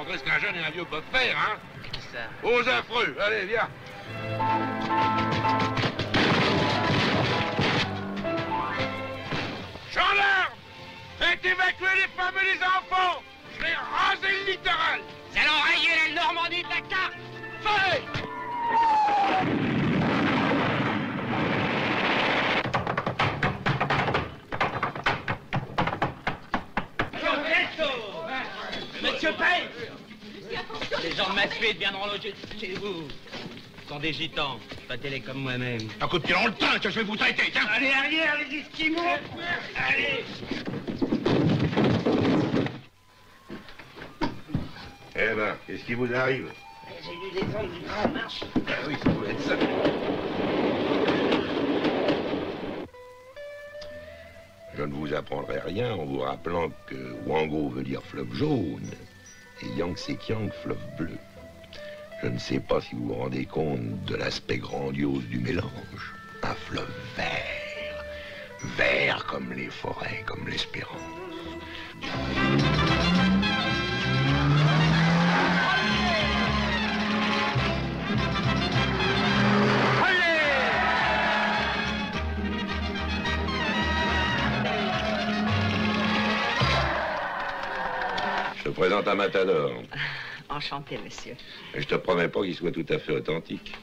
montrer ce qu'un jeune et un vieux peuvent faire, hein? Qui ça? Aux affreux, allez, viens. Gendarmes! Faites évacuer les femmes et les enfants! Je vais raser le littoral! Nous allons rayer la Normandie de la carte! Feu! Monsieur Paye! Les gens de ma suite viendront loger chez vous. Ce sont des gitans, battez-les comme moi-même. Un coup de pied dans le teint que je vais vous traiter, tiens! Allez, arrière, les Esquimaux! Allez! Eh ben, qu'est-ce qui vous arrive? J'ai dû descendre du train en marche. Ah oui, ça doit être ça. Je ne vous apprendrai rien en vous rappelant que Wango veut dire fleuve jaune et Yangtze-Kiang fleuve bleu. Je ne sais pas si vous vous rendez compte de l'aspect grandiose du mélange. Un fleuve vert, vert comme les forêts, comme l'espérance. Je te présente un matador. Enchanté, monsieur. Et je te promets pas qu'il soit tout à fait authentique.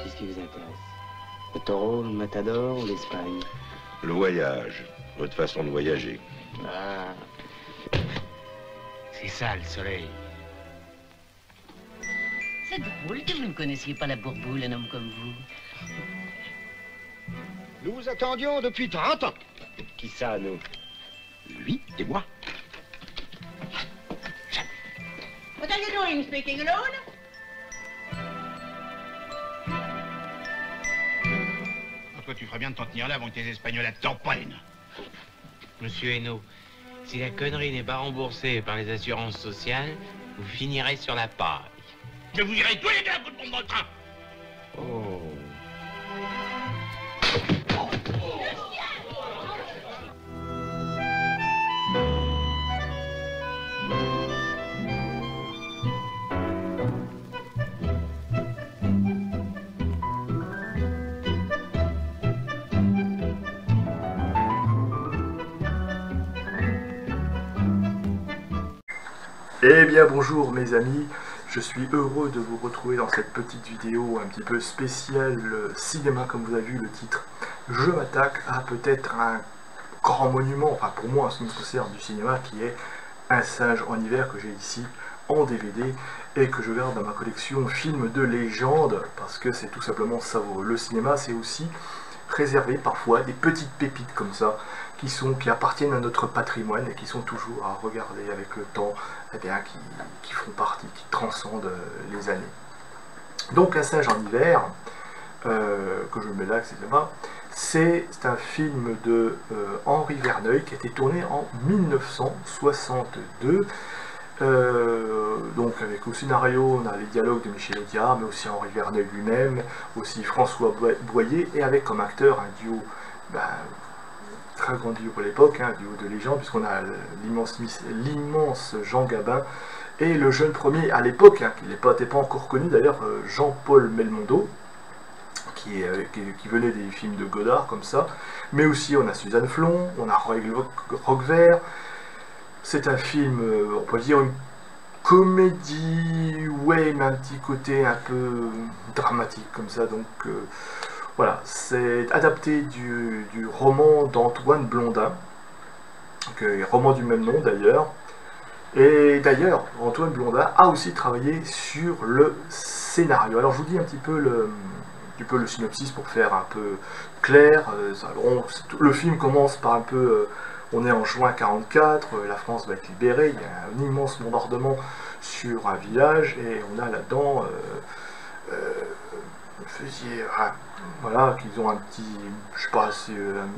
Qu'est-ce qui vous intéresse? Le taureau, le matador ou l'Espagne? Le voyage, votre façon de voyager. Ah, C'est ça, le soleil. C'est drôle que vous ne connaissiez pas la bourboule, un homme comme vous. Nous vous attendions depuis 30 ans. qui ça, nous? Lui et moi. What are you doing, speaking alone? Toi, tu ferais bien de t'en tenir là avant que tes Espagnols t'en prennent. Monsieur Hainaut, si la connerie n'est pas remboursée par les assurances sociales, vous finirez sur la paille. Je vous dirai tous les deux un coup de pompe dans le train. Oh. Eh bien bonjour mes amis, je suis heureux de vous retrouver dans cette petite vidéo un petit peu spéciale cinéma, comme vous avez vu le titre. Je m'attaque à peut-être un grand monument, enfin pour moi en ce qui me concerne du cinéma, qui est Un singe en hiver, que j'ai ici en DVD et que je garde dans ma collection film de légende, parce que c'est tout simplement savoureux. Le cinéma, c'est aussi réservé parfois des petites pépites comme ça, qui appartiennent à notre patrimoine et qui sont toujours à regarder avec le temps, eh bien, qui font partie, qui transcendent les années. Donc Un singe en hiver, que je mets là, etc., c'est un film de Henri Verneuil qui a été tourné en 1962. Donc avec au scénario, on a les dialogues de Michel Audiard, mais aussi Henri Verneuil lui-même, aussi François Boyer, et avec comme acteur un duo très grand duo pour l'époque, un duo de légende, puisqu'on a l'immense Jean Gabin et le jeune premier à l'époque, qui n'était pas encore connu d'ailleurs, Jean-Paul Belmondo, qui venait des films de Godard comme ça, mais aussi on a Suzanne Flon, on a Roquevert. C'est un film, on peut dire une comédie, ouais, mais un petit côté un peu dramatique comme ça, donc voilà, c'est adapté du roman d'Antoine Blondin, roman du même nom d'ailleurs. Et d'ailleurs, Antoine Blondin a aussi travaillé sur le scénario. Alors je vous dis un petit peu le synopsis pour faire un peu clair. Le film commence par un peu... on est en juin 1944, la France va être libérée, il y a un immense bombardement sur un village, et on a là-dedans voilà, qu'ils ont un petit, je sais pas, c'est une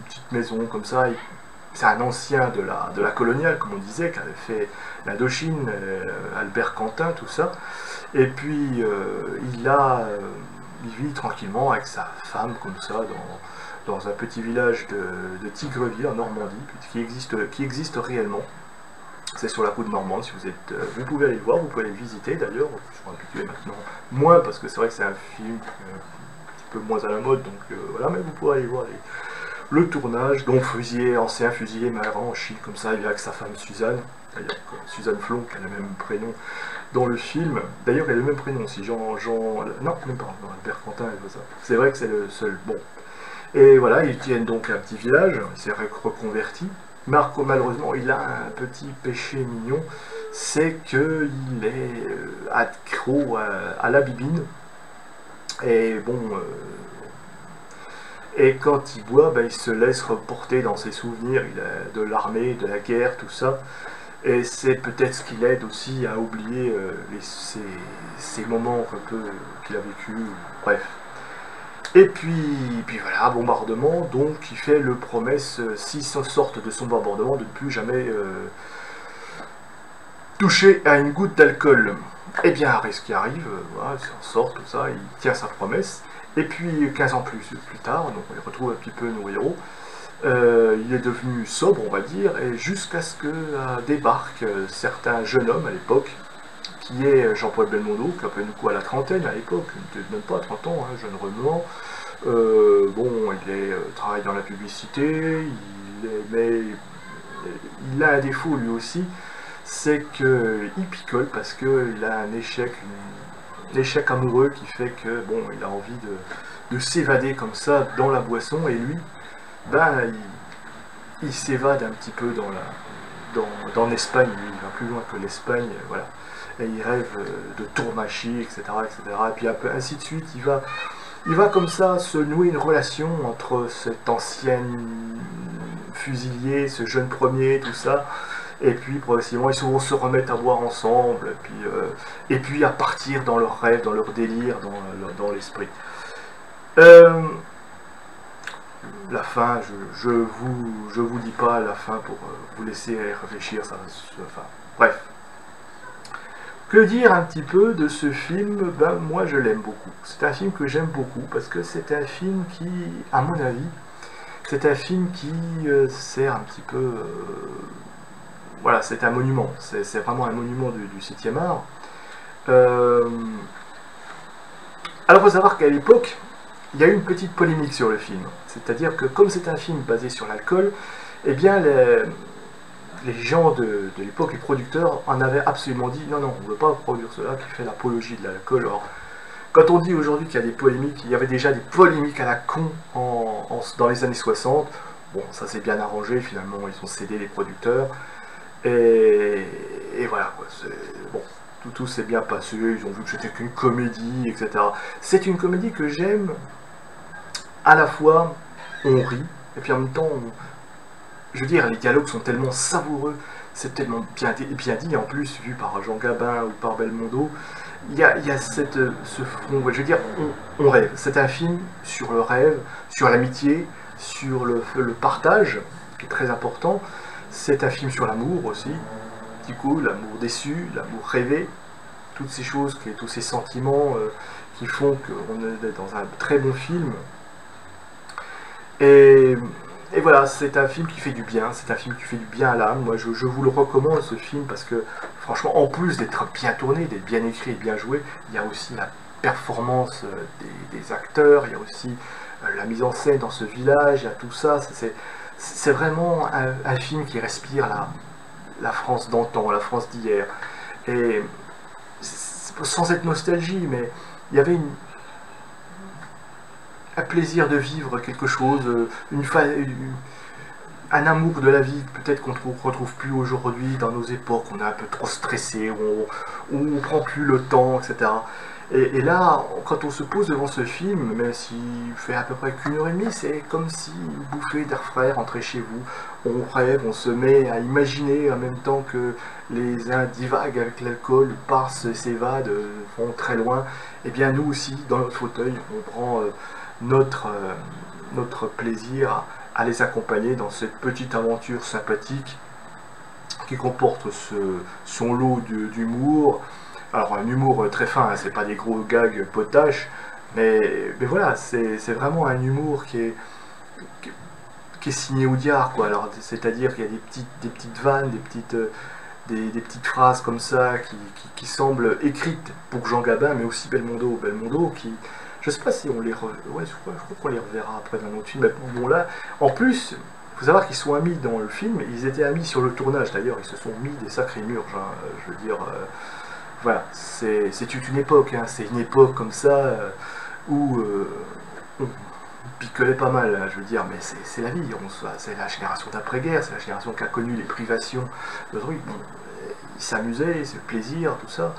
petite maison comme ça, c'est un ancien de la coloniale, comme on disait, qui avait fait l'Indochine, Albert Quentin, tout ça. Et puis, il vit tranquillement avec sa femme, comme ça, dans un petit village de Tigreville, en Normandie, qui existe réellement. C'est sur la route normande, si vous pouvez aller le voir, vous pouvez aller le visiter d'ailleurs. Je suis habitué maintenant moins, parce que c'est vrai que c'est un film un petit peu moins à la mode, donc voilà, mais vous pourrez aller voir le tournage. Donc ancien fusilier marrant en Chine, comme ça, il est avec sa femme Suzanne, d'ailleurs Suzanne Flon, qui a le même prénom dans le film. D'ailleurs, il a le même prénom aussi, non, même pas, non, Albert Quentin, c'est vrai que c'est le seul, bon. Et voilà, ils tiennent donc un petit village, il s'est reconverti. Marco, malheureusement, il a un petit péché mignon, c'est qu'il est accro à la bibine. Et bon, et quand il boit, ben, il se laisse reporter dans ses souvenirs de l'armée, de la guerre, tout ça. Et c'est peut-être ce qui l'aide aussi à oublier ces moments un peu qu'il a vécu, bref. Et puis voilà, bombardement, donc il fait le promesse, s'ils sortent de son bombardement, de ne plus jamais toucher à une goutte d'alcool. Et bien, après ce qui arrive, voilà, il s'en sort, tout ça, il tient sa promesse. Et puis 15 ans plus tard, donc on retrouve un petit peu nos héros, il est devenu sobre, on va dire, et jusqu'à ce que débarque certains jeunes hommes à l'époque, qui est Jean-Paul Belmondo, qui a peu à la trentaine à l'époque, même pas 30 ans, hein, jeune remuant. Bon, il travaille dans la publicité, mais il a un défaut lui aussi, c'est qu'il picole parce qu'il a un échec amoureux qui fait que, bon, il a envie de s'évader comme ça dans la boisson, et lui, ben, il s'évade un petit peu dans l'Espagne, il va plus loin que l'Espagne, voilà. Et il rêve de tourmachie, etc., etc. Et puis un peu ainsi de suite, il va comme ça se nouer une relation entre cet ancien fusilier, ce jeune premier, tout ça, et puis progressivement ils vont se remettre à boire ensemble, et puis à partir dans leurs rêves, dans leur délire, dans l'esprit. La fin, je vous dis pas la fin pour vous laisser réfléchir, enfin, bref. Que dire un petit peu de ce film? Ben, moi je l'aime beaucoup. C'est un film que j'aime beaucoup parce que c'est un film qui, à mon avis, c'est un film qui sert un petit peu... voilà, c'est un monument. C'est vraiment un monument du 7e art. Alors il faut savoir qu'à l'époque, il y a eu une petite polémique sur le film. C'est-à-dire que comme c'est un film basé sur l'alcool, eh bien les gens de l'époque, les producteurs, en avaient absolument dit non, non, on ne veut pas produire cela qui fait l'apologie de l'alcool. Alors, quand on dit aujourd'hui qu'il y a des polémiques, il y avait déjà des polémiques à la con dans les années 60. Bon, ça s'est bien arrangé, finalement, ils ont cédé les producteurs. Et voilà, bon, tout s'est bien passé, ils ont vu que c'était qu'une comédie, etc. C'est une comédie que j'aime, à la fois, on rit, et puis en même temps, je veux dire, les dialogues sont tellement savoureux, c'est tellement bien dit, en plus, vu par Jean Gabin ou par Belmondo, il y a ce fond, je veux dire, on rêve. C'est un film sur le rêve, sur l'amitié, sur le partage, qui est très important. C'est un film sur l'amour aussi, du coup, l'amour déçu, l'amour rêvé, toutes ces choses, tous ces sentiments qui font qu'on est dans un très bon film. Et voilà, c'est un film qui fait du bien, c'est un film qui fait du bien à l'âme. Moi, je vous le recommande, ce film, parce que, franchement, en plus d'être bien tourné, d'être bien écrit et bien joué, il y a aussi la performance des acteurs, il y a aussi la mise en scène dans ce village, il y a tout ça. C'est vraiment un film qui respire la France d'antan, la France d'hier. Et sans être nostalgie, mais il y avait un plaisir de vivre quelque chose, un amour de la vie, peut-être qu'on ne retrouve plus aujourd'hui dans nos époques, on est un peu trop stressé, où on ne prend plus le temps, etc. Et là, quand on se pose devant ce film, même s'il fait à peu près qu'1h30, c'est comme si une bouffée d'air frais rentrait chez vous. On rêve, on se met à imaginer en même temps que les uns divaguent avec l'alcool, passent, s'évadent, vont très loin. Et bien nous aussi, dans notre fauteuil, on prend notre plaisir à les accompagner dans cette petite aventure sympathique qui comporte son lot d'humour. Alors un humour très fin, hein, c'est pas des gros gags potaches, mais voilà, c'est vraiment un humour qui est signé Audiard, quoi. Alors c'est-à-dire qu'il y a des petites vannes, des petites phrases comme ça qui semblent écrites pour Jean Gabin, mais aussi Belmondo qui, je sais pas si on les ouais, je crois qu'on les reverra après dans notre film, mais bon là, en plus, il faut savoir qu'ils sont amis dans le film, ils étaient amis sur le tournage d'ailleurs, ils se sont mis des sacrés murges, hein, je veux dire, voilà, c'est toute une époque, hein, c'est une époque comme ça, où on picolait pas mal, hein, je veux dire, mais c'est la vie, c'est la génération d'après-guerre, c'est la génération qui a connu les privations, le truc, bon, ils s'amusaient, c'est le plaisir, tout ça.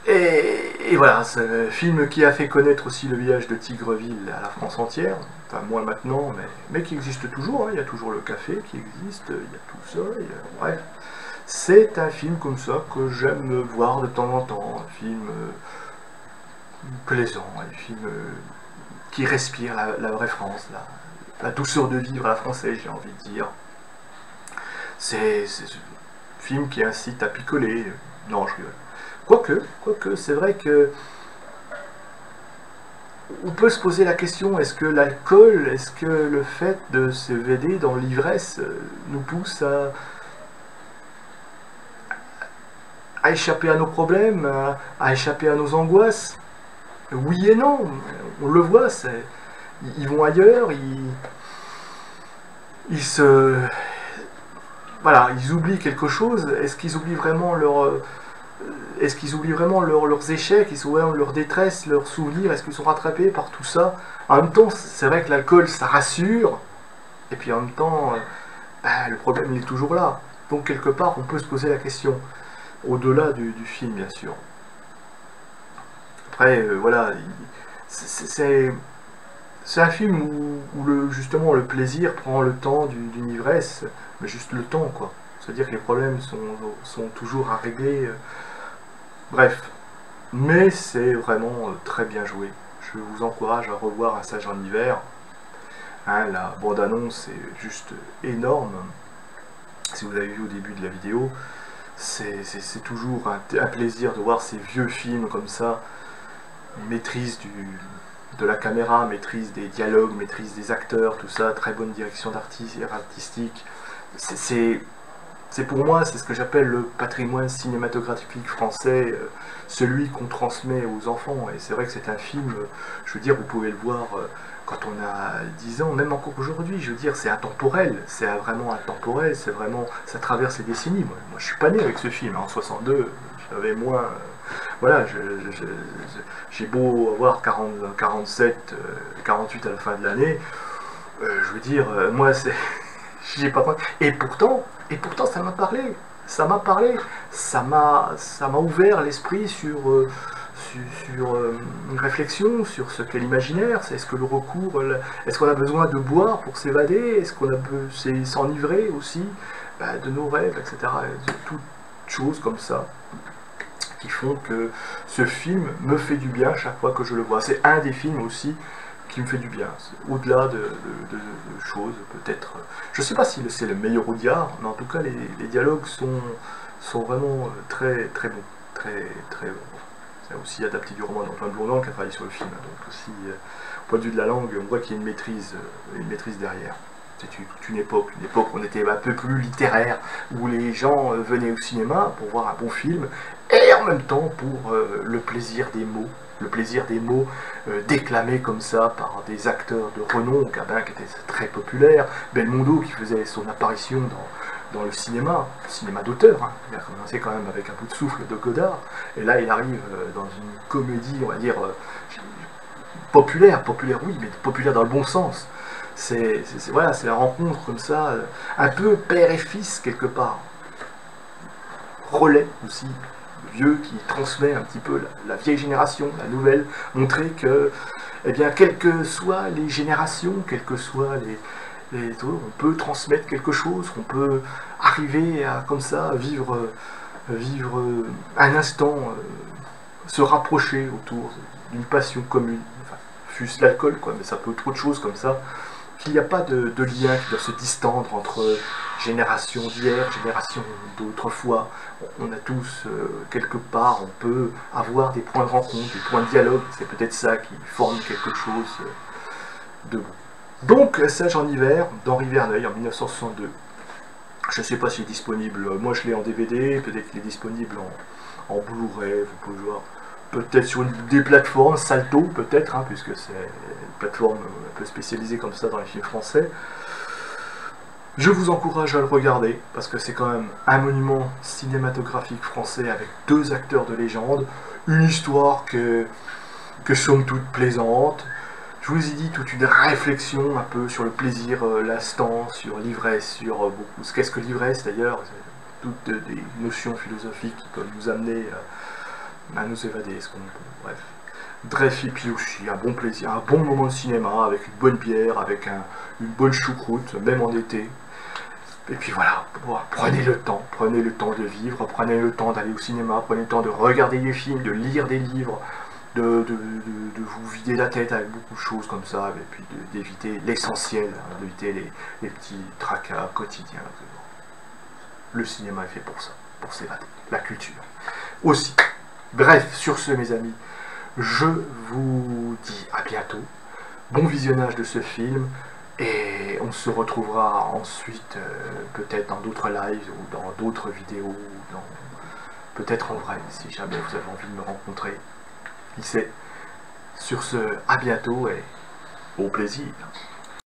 Et voilà, c'est un film qui a fait connaître aussi le village de Tigreville à la France entière, enfin moins maintenant, mais qui existe toujours, hein. Il y a toujours le café qui existe, il y a tout ça, bref. C'est un film comme ça que j'aime voir de temps en temps, un film plaisant, un film qui respire la vraie France, la douceur de vivre à la française, j'ai envie de dire. C'est un film qui incite à picoler, non je rigole. Quoique, c'est vrai que on peut se poser la question, est-ce que l'alcool, est-ce que le fait de se vider dans l'ivresse nous pousse à échapper à nos problèmes, à échapper à nos angoisses? Oui et non, on le voit, ils vont ailleurs, voilà, ils oublient quelque chose. Est-ce qu'ils oublient vraiment leurs échecs, ils oublient leur détresse, leurs souvenirs? Est-ce qu'ils sont rattrapés par tout ça? En même temps, c'est vrai que l'alcool, ça rassure, et puis en même temps, le problème, il est toujours là. Donc quelque part, on peut se poser la question, au-delà du film, bien sûr. Après, voilà, c'est un film où justement le plaisir prend le temps d'une ivresse, mais juste le temps, quoi. C'est-à-dire que les problèmes sont toujours à régler. Bref, mais c'est vraiment très bien joué. Je vous encourage à revoir Un sage en hiver. Hein, la bande-annonce est juste énorme. Si vous avez vu au début de la vidéo, c'est toujours un plaisir de voir ces vieux films comme ça. Maîtrise de la caméra, maîtrise des dialogues, maîtrise des acteurs, tout ça, très bonne direction artistique. C'est pour moi, c'est ce que j'appelle le patrimoine cinématographique français, celui qu'on transmet aux enfants. Et c'est vrai que c'est un film, je veux dire, vous pouvez le voir quand on a 10 ans, même encore aujourd'hui, je veux dire, c'est intemporel, c'est vraiment intemporel, c'est vraiment, ça traverse les décennies. Moi, je suis pas né avec ce film, hein, en 62, j'avais moins... Voilà, j'ai beau avoir 47, 48 à la fin de l'année, je veux dire, moi, j'ai pas... Et pourtant, ça m'a parlé, ça m'a ouvert l'esprit sur une réflexion sur ce qu'est l'imaginaire. Est-ce que le recours, est-ce qu'on a besoin de boire pour s'évader, est-ce qu'on a besoin de s'enivrer aussi de nos rêves, etc. De toutes choses comme ça qui font que ce film me fait du bien chaque fois que je le vois. C'est un des films aussi qui me fait du bien, au-delà de choses, peut-être, je sais pas si c'est le meilleur Audiard, mais en tout cas les dialogues sont vraiment très très bons, très très bons. C'est aussi adapté du roman d'Antoine Blondin qui a travaillé sur le film, donc aussi au point de vue de la langue, on voit qu'il y a une maîtrise derrière. C'est toute une époque où on était un peu plus littéraire, où les gens venaient au cinéma pour voir un bon film, et en même temps pour le plaisir des mots, déclamés comme ça par des acteurs de renom. Gabin qui était très populaire, Belmondo qui faisait son apparition dans le cinéma d'auteur, hein. Il a commencé quand même avec Un bout de souffle de Godard, et là il arrive dans une comédie, on va dire, populaire oui, mais populaire dans le bon sens. Voilà, c'est la rencontre comme ça, un peu père et fils quelque part. Relais aussi, vieux qui transmet un petit peu la vieille génération, la nouvelle, montrer que, eh bien, quelles que soient les générations, quelles que soient on peut transmettre quelque chose, on peut arriver à, comme ça, vivre un instant, se rapprocher autour d'une passion commune, enfin, fût-ce l'alcool, quoi, mais ça peut être autre chose comme ça, qu'il n'y a pas de lien qui doit se distendre entre génération d'hier, génération d'autrefois. On a tous, quelque part, on peut avoir des points de rencontre, des points de dialogue, c'est peut-être ça qui forme quelque chose de bon. Donc, Sage en hiver, d'Henri Verneuil, en 1962. Je ne sais pas s'il est disponible, moi je l'ai en DVD, peut-être qu'il est disponible en Blu-ray, vous pouvez voir. Peut-être sur des plateformes, Salto peut-être, hein, puisque c'est une plateforme un peu spécialisée comme ça dans les films français. Je vous encourage à le regarder, parce que c'est quand même un monument cinématographique français avec 2 acteurs de légende, une histoire que somme toute plaisante. Je vous ai dit toute une réflexion un peu sur le plaisir, l'instant, sur l'ivresse, sur beaucoup. Qu'est-ce que l'ivresse d'ailleurs? Toutes des notions philosophiques qui peuvent nous amener à nous évader, bref. Bref, et puis aussi un bon plaisir, un bon moment de cinéma, avec une bonne bière, avec une bonne choucroute, même en été. Et puis voilà, prenez le temps de vivre, prenez le temps d'aller au cinéma, prenez le temps de regarder des films, de lire des livres, de vous vider la tête avec beaucoup de choses comme ça, et puis d'éviter l'essentiel, hein, d'éviter les petits tracas quotidiens. Le cinéma est fait pour ça, pour s'évader, la culture aussi. Bref, sur ce mes amis, je vous dis à bientôt, bon visionnage de ce film, et on se retrouvera ensuite peut-être dans d'autres lives ou dans d'autres vidéos, peut-être en vrai, si jamais vous avez envie de me rencontrer, qui sait. Sur ce, à bientôt et au plaisir.